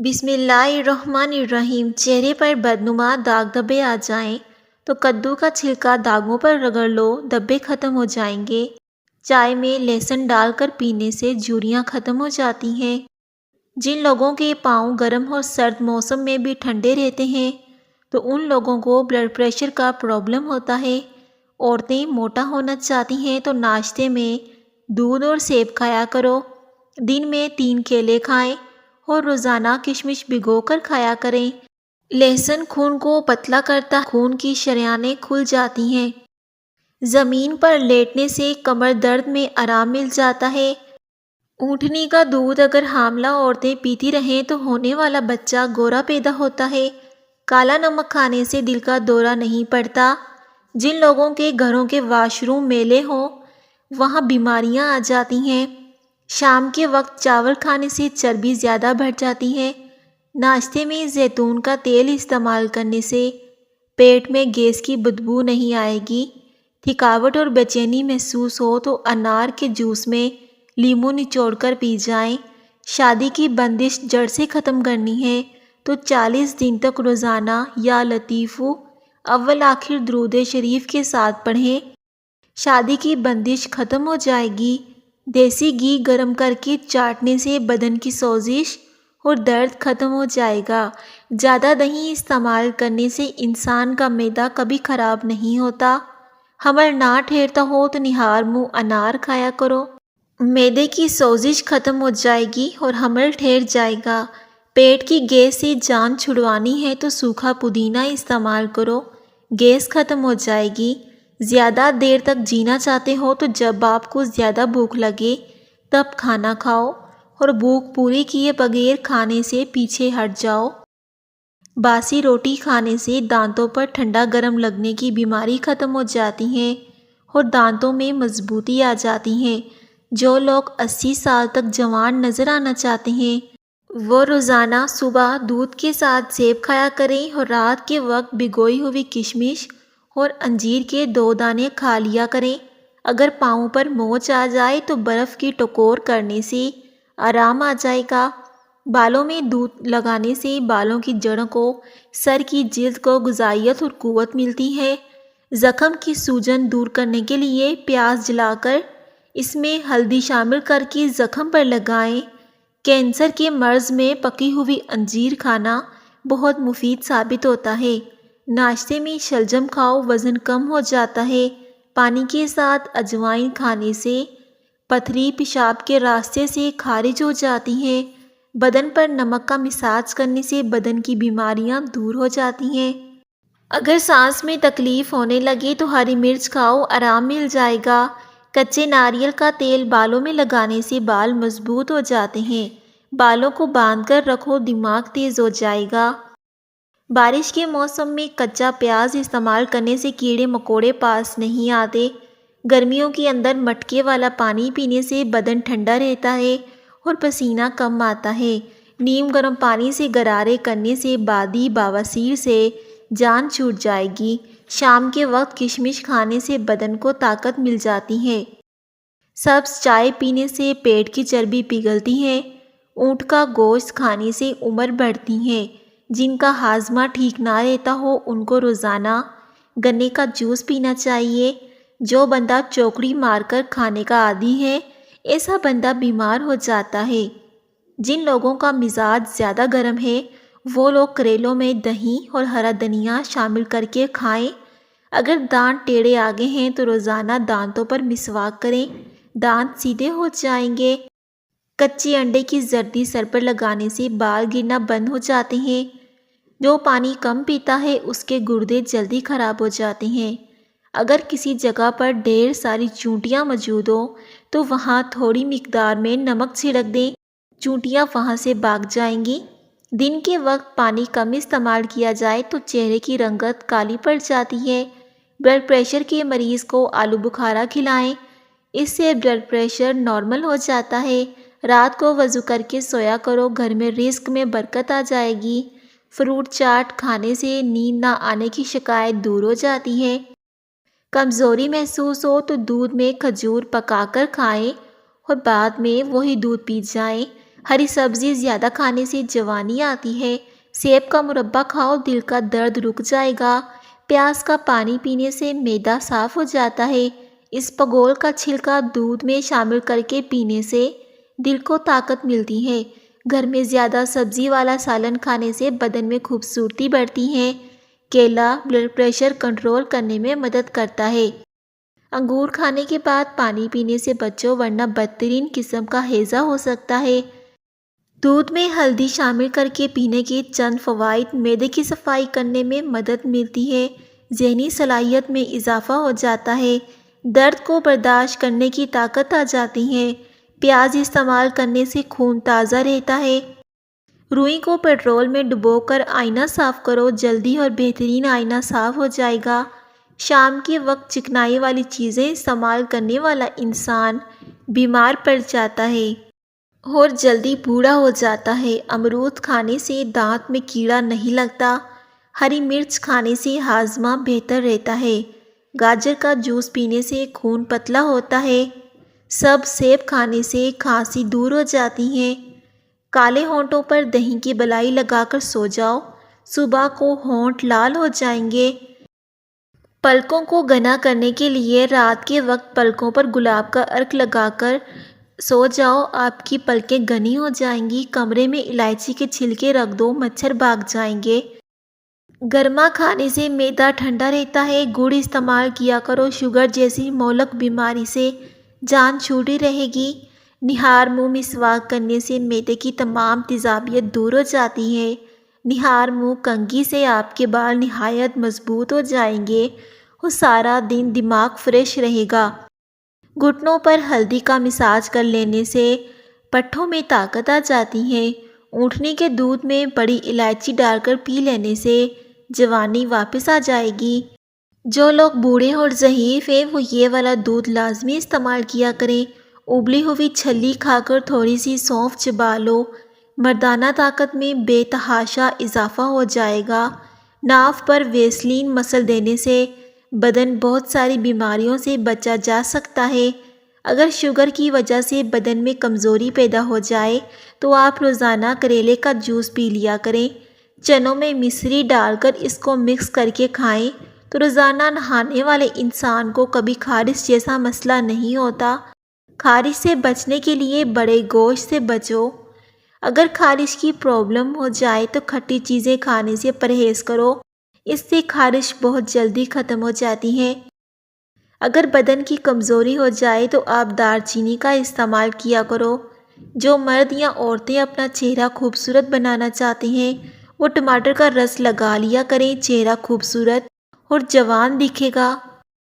بسم اللہ الرحمن الرحیم۔ چہرے پر بدنما داغ دھبے آ جائیں تو کدو کا چھلکا داغوں پر رگڑ لو، دھبے ختم ہو جائیں گے۔ چائے میں لہسن ڈال کر پینے سے جھریاں ختم ہو جاتی ہیں۔ جن لوگوں کے پاؤں گرم اور سرد موسم میں بھی ٹھنڈے رہتے ہیں تو ان لوگوں کو بلڈ پریشر کا پرابلم ہوتا ہے۔ عورتیں موٹا ہونا چاہتی ہیں تو ناشتے میں دودھ اور سیب کھایا کرو۔ دن میں 3 کیلے کھائیں اور روزانہ کشمش بھگو کر کھایا کریں۔ لہسن خون کو پتلا کرتا ہے، خون کی شریانیں کھل جاتی ہیں۔ زمین پر لیٹنے سے کمر درد میں آرام مل جاتا ہے۔ اونٹنی کا دودھ اگر حاملہ عورتیں پیتی رہیں تو ہونے والا بچہ گورا پیدا ہوتا ہے۔ کالا نمک کھانے سے دل کا دورہ نہیں پڑتا۔ جن لوگوں کے گھروں کے واش روم میلے ہوں وہاں بیماریاں آ جاتی ہیں۔ شام کے وقت چاول کھانے سے چربی زیادہ بڑھ جاتی ہے۔ ناشتے میں زیتون کا تیل استعمال کرنے سے پیٹ میں گیس کی بدبو نہیں آئے گی۔ تھکاوٹ اور بے چینی محسوس ہو تو انار کے جوس میں لیموں نچوڑ کر پی جائیں۔ شادی کی بندش جڑ سے ختم کرنی ہے تو 40 دن تک روزانہ یا لطیفو اول آخر درود شریف کے ساتھ پڑھیں۔ شادی کی بندش ختم ہو جائے گی۔ دیسی گھی گرم کر کے چاٹنے سے بدن کی سوزش اور درد ختم ہو جائے گا۔ زیادہ دہی استعمال کرنے سے انسان کا معدہ کبھی خراب نہیں ہوتا۔ حمل نہ ٹھہرتا ہو تو نہار منہ انار کھایا کرو۔ معدے کی سوزش ختم ہو جائے گی اور حمل ٹھہر جائے گا۔ پیٹ کی گیس سے جان چھڑوانی ہے تو سوکھا پودینہ استعمال کرو، گیس ختم ہو جائے گی۔ زیادہ دیر تک جینا چاہتے ہو تو جب آپ کو زیادہ بھوک لگے تب کھانا کھاؤ اور بھوک پوری کیے بغیر کھانے سے پیچھے ہٹ جاؤ۔ باسی روٹی کھانے سے دانتوں پر ٹھنڈا گرم لگنے کی بیماری ختم ہو جاتی ہے اور دانتوں میں مضبوطی آ جاتی ہے۔ جو لوگ 80 سال تک جوان نظر آنا چاہتے ہیں وہ روزانہ صبح دودھ کے ساتھ سیب کھایا کریں اور رات کے وقت بھگوئی ہوئی کشمش اور انجیر کے 2 دانے کھا لیا کریں۔ اگر پاؤں پر موچ آ جائے تو برف کی ٹکور کرنے سے آرام آ جائے گا۔ بالوں میں دودھ لگانے سے بالوں کی جڑوں کو، سر کی جلد کو غذائیت اور قوت ملتی ہے۔ زخم کی سوجن دور کرنے کے لیے پیاز جلا کر اس میں ہلدی شامل کر کے زخم پر لگائیں۔ کینسر کے مرض میں پکی ہوئی انجیر کھانا بہت مفید ثابت ہوتا ہے۔ ناشتے میں شلجم کھاؤ، وزن کم ہو جاتا ہے۔ پانی کے ساتھ اجوائن کھانے سے پتھری پیشاب کے راستے سے خارج ہو جاتی ہے۔ بدن پر نمک کا مساج کرنے سے بدن کی بیماریاں دور ہو جاتی ہیں۔ اگر سانس میں تکلیف ہونے لگے تو ہری مرچ کھاؤ، آرام مل جائے گا۔ کچے ناریل کا تیل بالوں میں لگانے سے بال مضبوط ہو جاتے ہیں۔ بالوں کو باندھ کر رکھو، دماغ تیز ہو جائے گا۔ بارش کے موسم میں کچا پیاز استعمال کرنے سے کیڑے مکوڑے پاس نہیں آتے۔ گرمیوں کے اندر مٹکے والا پانی پینے سے بدن ٹھنڈا رہتا ہے اور پسینہ کم آتا ہے۔ نیم گرم پانی سے غرارے کرنے سے بادی بواسیر سے جان چھوٹ جائے گی۔ شام کے وقت کشمش کھانے سے بدن کو طاقت مل جاتی ہے۔ سبز چائے پینے سے پیٹ کی چربی پگھلتی ہے۔ اونٹ کا گوشت کھانے سے عمر بڑھتی ہے۔ جن کا ہاضمہ ٹھیک نہ رہتا ہو ان کو روزانہ گنے کا جوس پینا چاہیے۔ جو بندہ چوکڑی مار کر کھانے کا عادی ہے ایسا بندہ بیمار ہو جاتا ہے۔ جن لوگوں کا مزاج زیادہ گرم ہے وہ لوگ کریلوں میں دہی اور ہرا دھنیا شامل کر کے کھائیں۔ اگر دانت ٹیڑھے آگے ہیں تو روزانہ دانتوں پر مسواک کریں، دانت سیدھے ہو جائیں گے۔ کچے انڈے کی زردی سر پر لگانے سے بال گرنا بند ہو جاتے ہیں۔ جو پانی کم پیتا ہے اس کے گردے جلدی خراب ہو جاتے ہیں۔ اگر کسی جگہ پر ڈھیر ساری چونٹیاں موجود ہوں تو وہاں تھوڑی مقدار میں نمک چھڑک دیں، چونٹیاں وہاں سے بھاگ جائیں گی۔ دن کے وقت پانی کم استعمال کیا جائے تو چہرے کی رنگت کالی پڑ جاتی ہے۔ بلڈ پریشر کے مریض کو آلو بخارا کھلائیں، اس سے بلڈ پریشر نارمل ہو جاتا ہے۔ رات کو وضو کر کے سویا کرو، گھر میں رزق میں برکت آ جائے گی۔ فروٹ چاٹ کھانے سے نیند نہ آنے کی شکایت دور ہو جاتی ہے۔ کمزوری محسوس ہو تو دودھ میں کھجور پکا کر کھائیں اور بعد میں وہی دودھ پی جائیں۔ ہری سبزی زیادہ کھانے سے جوانی آتی ہے۔ سیب کا مربع کھاؤ، دل کا درد رک جائے گا۔ پیاز کا پانی پینے سے معدہ صاف ہو جاتا ہے۔ اسپغول کا چھلکا دودھ میں شامل کر کے پینے سے دل کو طاقت ملتی ہے۔ گھر میں زیادہ سبزی والا سالن کھانے سے بدن میں خوبصورتی بڑھتی ہے۔ کیلا بلڈ پریشر کنٹرول کرنے میں مدد کرتا ہے۔ انگور کھانے کے بعد پانی پینے سے بچو، ورنہ بدترین قسم کا ہیضہ ہو سکتا ہے۔ دودھ میں ہلدی شامل کر کے پینے کے چند فوائد: معدے کی صفائی کرنے میں مدد ملتی ہے، ذہنی صلاحیت میں اضافہ ہو جاتا ہے، درد کو برداشت کرنے کی طاقت آ جاتی ہے، پیاز استعمال کرنے سے خون تازہ رہتا ہے۔ روئی کو پیٹرول میں ڈبو کر آئینہ صاف کرو، جلدی اور بہترین آئینہ صاف ہو جائے گا۔ شام کے وقت چکنائی والی چیزیں استعمال کرنے والا انسان بیمار پڑ جاتا ہے اور جلدی بوڑھا ہو جاتا ہے۔ امرود کھانے سے دانت میں کیڑا نہیں لگتا۔ ہری مرچ کھانے سے ہاضمہ بہتر رہتا ہے۔ گاجر کا جوس پینے سے خون پتلا ہوتا ہے۔ سب سیب کھانے سے کھانسی دور ہو جاتی ہے۔ کالے ہونٹوں پر دہی کی بلائی لگا کر سو جاؤ، صبح کو ہونٹ لال ہو جائیں گے۔ پلکوں کو گھنا کرنے کے لیے رات کے وقت پلکوں پر گلاب کا عرق لگا کر سو جاؤ، آپ کی پلکیں گھنی ہو جائیں گی۔ کمرے میں الائچی کے چھلکے رکھ دو، مچھر بھاگ جائیں گے۔ گرما کھانے سے معدہ ٹھنڈا رہتا ہے۔ گڑ استعمال کیا کرو، شوگر جیسی مہلک بیماری سے جان چھوٹی رہے گی۔ نہار منہ مسواک کرنے سے معدے کی تمام تیزابیت دور ہو جاتی ہے۔ نہار منہ کنگھی سے آپ کے بال نہایت مضبوط ہو جائیں گے اور سارا دن دماغ فریش رہے گا۔ گھٹنوں پر ہلدی کا مساج کر لینے سے پٹھوں میں طاقت آ جاتی ہے۔ اونٹنی کے دودھ میں بڑی الائچی ڈال کر پی لینے سے جوانی واپس آ جائے گی۔ جو لوگ بوڑھے اور ضعیف ہیں وہ یہ والا دودھ لازمی استعمال کیا کریں۔ ابلی ہوئی چھلی کھا کر تھوڑی سی سونف چبا لو، مردانہ طاقت میں بے تحاشا اضافہ ہو جائے گا۔ ناف پر ویسلین مسل دینے سے بدن بہت ساری بیماریوں سے بچا جا سکتا ہے۔ اگر شوگر کی وجہ سے بدن میں کمزوری پیدا ہو جائے تو آپ روزانہ کریلے کا جوس پی لیا کریں۔ چنوں میں مصری ڈال کر اس کو مکس کر کے کھائیں تو روزانہ نہانے والے انسان کو کبھی خارش جیسا مسئلہ نہیں ہوتا۔ خارش سے بچنے کے لیے بڑے گوشت سے بچو۔ اگر خارش کی پرابلم ہو جائے تو کھٹی چیزیں کھانے سے پرہیز کرو، اس سے خارش بہت جلدی ختم ہو جاتی ہے۔ اگر بدن کی کمزوری ہو جائے تو آپ دار چینی کا استعمال کیا کرو۔ جو مرد یا عورتیں اپنا چہرہ خوبصورت بنانا چاہتے ہیں وہ ٹماٹر کا رس لگا لیا کریں، چہرہ خوبصورت اور جوان دکھے گا۔